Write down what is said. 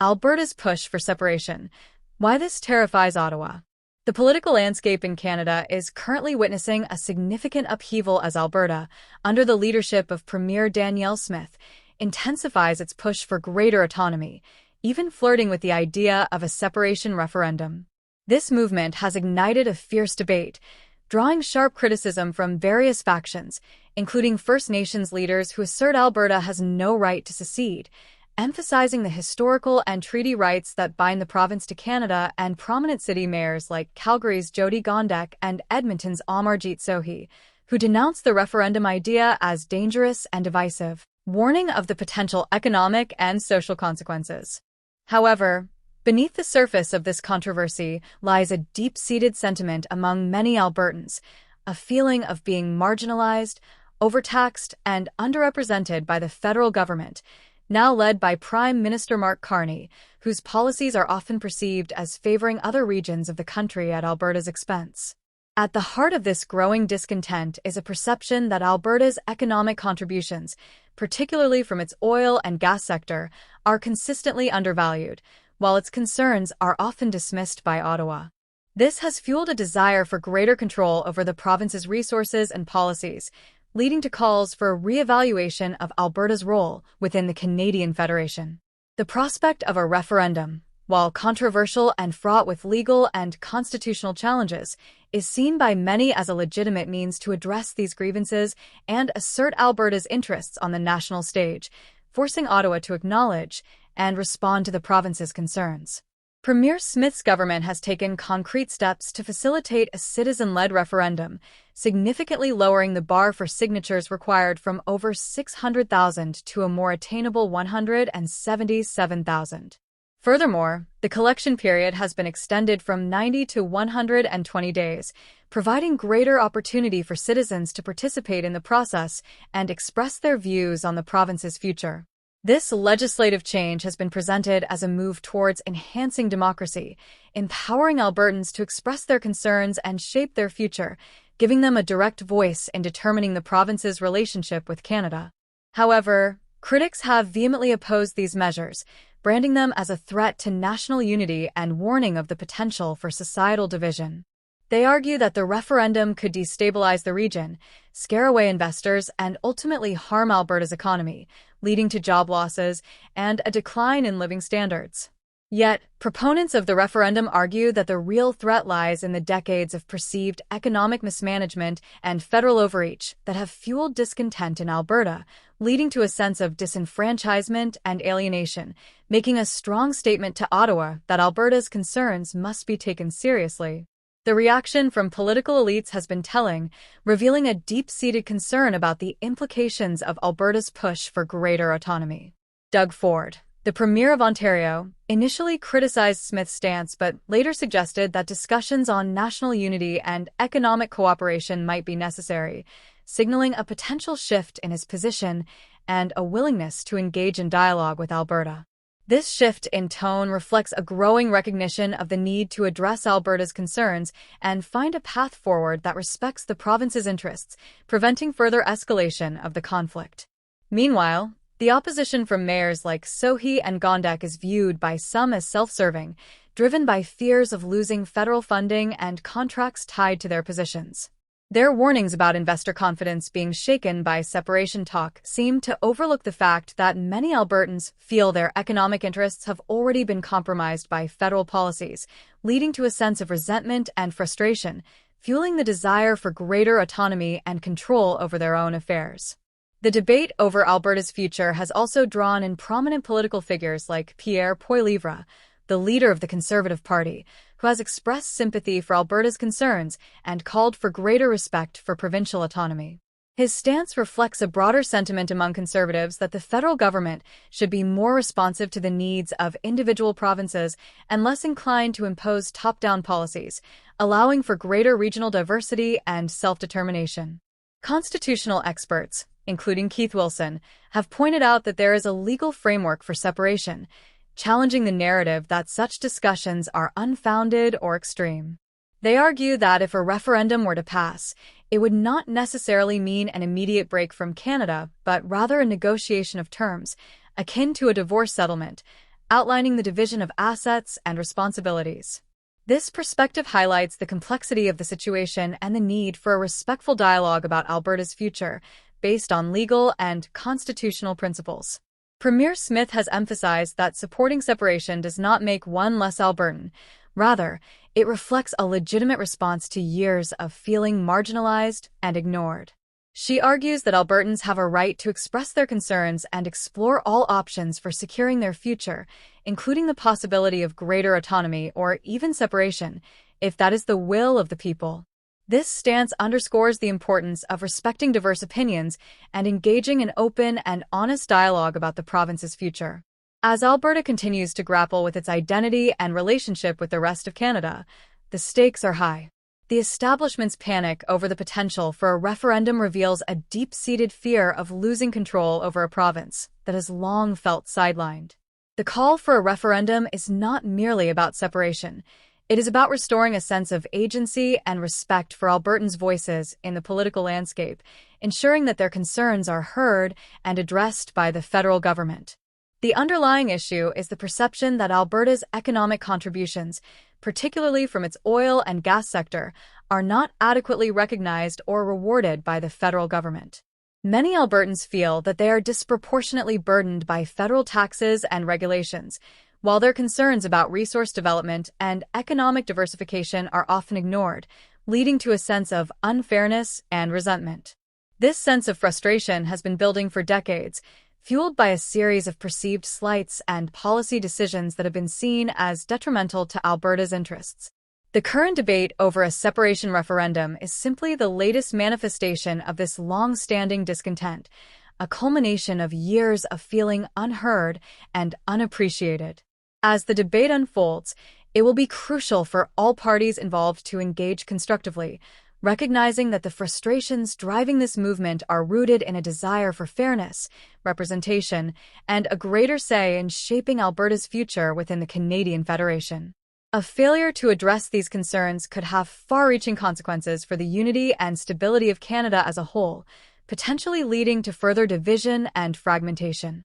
Alberta's push for separation. Why this terrifies Ottawa. The political landscape in Canada is currently witnessing a significant upheaval as Alberta, under the leadership of Premier Danielle Smith, intensifies its push for greater autonomy, even flirting with the idea of a separation referendum. This movement has ignited a fierce debate, drawing sharp criticism from various factions, including First Nations leaders who assert Alberta has no right to secede, emphasizing the historical and treaty rights that bind the province to Canada, and prominent city mayors like Calgary's Jyoti Gondek and Edmonton's Amarjeet Sohi, who denounce the referendum idea as dangerous and divisive, warning of the potential economic and social consequences. However, beneath the surface of this controversy lies a deep-seated sentiment among many Albertans, a feeling of being marginalized, overtaxed, and underrepresented by the federal government, now led by Prime Minister Mark Carney, whose policies are often perceived as favoring other regions of the country at Alberta's expense. At the heart of this growing discontent is a perception that Alberta's economic contributions, particularly from its oil and gas sector, are consistently undervalued, while its concerns are often dismissed by Ottawa. This has fueled a desire for greater control over the province's resources and policies, leading to calls for a re-evaluation of Alberta's role within the Canadian Federation. The prospect of a referendum, while controversial and fraught with legal and constitutional challenges, is seen by many as a legitimate means to address these grievances and assert Alberta's interests on the national stage, forcing Ottawa to acknowledge and respond to the province's concerns. Premier Smith's government has taken concrete steps to facilitate a citizen-led referendum, significantly lowering the bar for signatures required from over 600,000 to a more attainable 177,000. Furthermore, the collection period has been extended from 90 to 120 days, providing greater opportunity for citizens to participate in the process and express their views on the province's future. This legislative change has been presented as a move towards enhancing democracy, empowering Albertans to express their concerns and shape their future, giving them a direct voice in determining the province's relationship with Canada. However, critics have vehemently opposed these measures, branding them as a threat to national unity and warning of the potential for societal division. They argue that the referendum could destabilize the region, scare away investors, and ultimately harm Alberta's economy, leading to job losses and a decline in living standards. Yet, proponents of the referendum argue that the real threat lies in the decades of perceived economic mismanagement and federal overreach that have fueled discontent in Alberta, leading to a sense of disenfranchisement and alienation, making a strong statement to Ottawa that Alberta's concerns must be taken seriously. The reaction from political elites has been telling, revealing a deep-seated concern about the implications of Alberta's push for greater autonomy. Doug Ford, the Premier of Ontario, initially criticized Smith's stance but later suggested that discussions on national unity and economic cooperation might be necessary, signaling a potential shift in his position and a willingness to engage in dialogue with Alberta. This shift in tone reflects a growing recognition of the need to address Alberta's concerns and find a path forward that respects the province's interests, preventing further escalation of the conflict. Meanwhile, the opposition from mayors like Sohi and Gondek is viewed by some as self-serving, driven by fears of losing federal funding and contracts tied to their positions. Their warnings about investor confidence being shaken by separation talk seem to overlook the fact that many Albertans feel their economic interests have already been compromised by federal policies, leading to a sense of resentment and frustration, fueling the desire for greater autonomy and control over their own affairs. The debate over Alberta's future has also drawn in prominent political figures like Pierre, Poilievre, the leader of the Conservative Party, who has expressed sympathy for Alberta's concerns and called for greater respect for provincial autonomy. His stance reflects a broader sentiment among Conservatives that the federal government should be more responsive to the needs of individual provinces and less inclined to impose top-down policies, allowing for greater regional diversity and self-determination. Constitutional experts, including Keith Wilson, have pointed out that there is a legal framework for separation, challenging the narrative that such discussions are unfounded or extreme. They argue that if a referendum were to pass, it would not necessarily mean an immediate break from Canada, but rather a negotiation of terms, akin to a divorce settlement, outlining the division of assets and responsibilities. This perspective highlights the complexity of the situation and the need for a respectful dialogue about Alberta's future, based on legal and constitutional principles. Premier Smith has emphasized that supporting separation does not make one less Albertan. Rather, it reflects a legitimate response to years of feeling marginalized and ignored. She argues that Albertans have a right to express their concerns and explore all options for securing their future, including the possibility of greater autonomy or even separation, if that is the will of the people. This stance underscores the importance of respecting diverse opinions and engaging in open and honest dialogue about the province's future. As Alberta continues to grapple with its identity and relationship with the rest of Canada, the stakes are high. The establishment's panic over the potential for a referendum reveals a deep-seated fear of losing control over a province that has long felt sidelined. The call for a referendum is not merely about separation. It is about restoring a sense of agency and respect for Albertans' voices in the political landscape, ensuring that their concerns are heard and addressed by the federal government. The underlying issue is the perception that Alberta's economic contributions, particularly from its oil and gas sector, are not adequately recognized or rewarded by the federal government. Many Albertans feel that they are disproportionately burdened by federal taxes and regulations, while their concerns about resource development and economic diversification are often ignored, leading to a sense of unfairness and resentment. This sense of frustration has been building for decades, fueled by a series of perceived slights and policy decisions that have been seen as detrimental to Alberta's interests. The current debate over a separation referendum is simply the latest manifestation of this long-standing discontent, a culmination of years of feeling unheard and unappreciated. As the debate unfolds, it will be crucial for all parties involved to engage constructively, recognizing that the frustrations driving this movement are rooted in a desire for fairness, representation, and a greater say in shaping Alberta's future within the Canadian Federation. A failure to address these concerns could have far-reaching consequences for the unity and stability of Canada as a whole, potentially leading to further division and fragmentation.